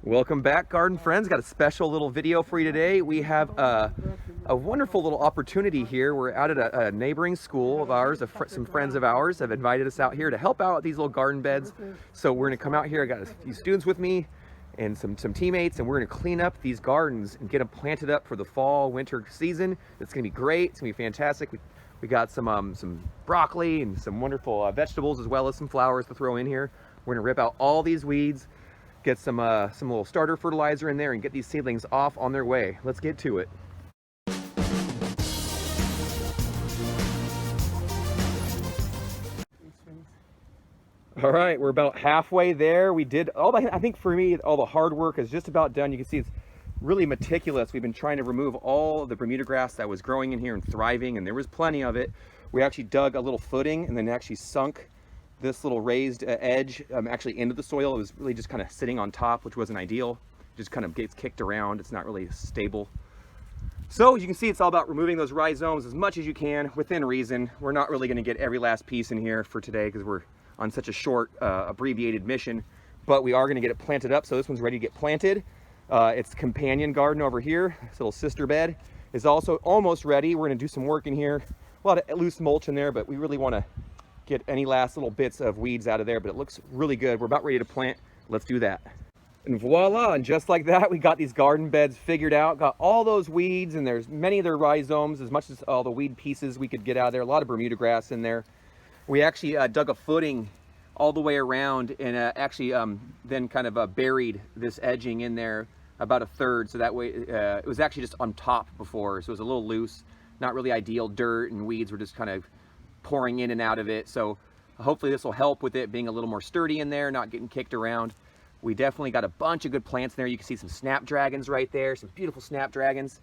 Welcome back, garden friends. Got a special little video for you today. We have a wonderful little opportunity here. We're out at a neighboring school of ours. Some friends of ours have invited us out here to help out with these little garden beds. So we're gonna come out here. I got a few students with me and some teammates, and we're gonna clean up these gardens and get them planted up for the fall, winter season. It's gonna be great. It's gonna be fantastic. We got some broccoli and some wonderful vegetables, as well as some flowers to throw in here. We're gonna rip out all these weeds, get some little starter fertilizer in there, and get these seedlings off on their way. Let's get to it. All right, we're about halfway there. We did I think for me, all the hard work is just about done. You can see it's really meticulous. We've been trying to remove all the Bermuda grass that was growing in here and thriving, and there was plenty of it. We actually dug a little footing and then actually sunk this little raised edge actually into the soil. It was really just kind of sitting on top, which wasn't ideal. It just kind of gets kicked around. It's not really stable. So as you can see, it's all about removing those rhizomes as much as you can within reason. We're not really going to get every last piece in here for today because we're on such a short abbreviated mission, but we are going to get it planted up. So this one's ready to get planted. Its companion garden over here, this little sister bed, is also almost ready. We're going to do some work in here. A lot of loose mulch in there, but we really want to get any last little bits of weeds out of there, but it looks really good. We're about ready to plant. Let's do that. And voila, and just like that, we got these garden beds figured out, got all those weeds, and there's many of their rhizomes, as much as all the weed pieces we could get out of there. A lot of Bermuda grass in there. We actually dug a footing all the way around, and actually then kind of buried this edging in there about a third, so that way it was actually just on top before, so it was a little loose, not really ideal. Dirt and weeds were just kind of pouring in and out of it. So hopefully this will help with it being a little more sturdy in there, not getting kicked around. We definitely got a bunch of good plants in there. You can see some snapdragons right there, some beautiful snapdragons,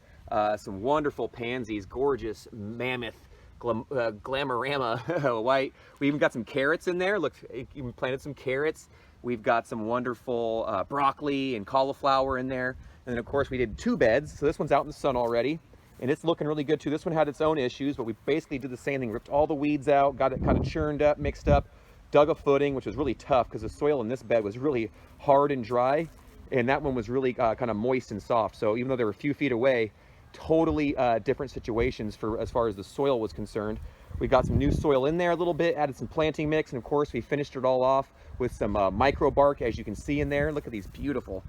some wonderful pansies, gorgeous mammoth glamorama white. We even got some carrots in there. Look, even planted some carrots. We've got some wonderful broccoli and cauliflower in there. And then of course we did two beds. So this one's out in the sun already, and it's looking really good too. This one had its own issues, but we basically did the same thing. Ripped all the weeds out, got it kind of churned up, mixed up, dug a footing, which was really tough because the soil in this bed was really hard and dry, and that one was really kind of moist and soft. So even though they were a few feet away, totally different situations for as far as the soil was concerned. We got some new soil in there a little bit, added some planting mix, and of course we finished it all off with some micro bark, as you can see in there. Look at these beautiful,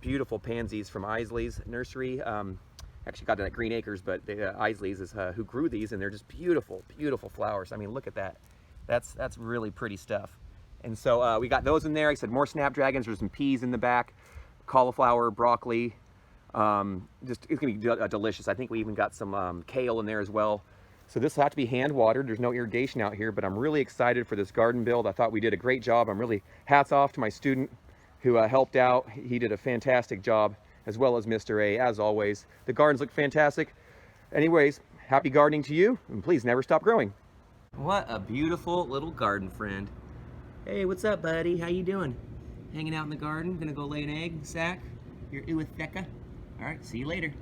beautiful pansies from Isley's nursery. Actually got it at Green Acres, but Isley's is who grew these, and they're just beautiful, beautiful flowers. I mean, look at that. That's really pretty stuff. And so we got those in there. I said more snapdragons. There's some peas in the back, cauliflower, broccoli. Just it's gonna be delicious. I think we even got some kale in there as well. So this will have to be hand watered. There's no irrigation out here, but I'm really excited for this garden build. I thought we did a great job. I'm really hats off to my student who helped out. He did a fantastic job, as well as Mr. A, as always. The gardens look fantastic. Anyways, happy gardening to you, and please never stop growing. What a beautiful little garden friend. Hey, what's up, buddy? How you doing? Hanging out in the garden? Gonna go lay an egg sack? Your Uitheka? All right, see you later.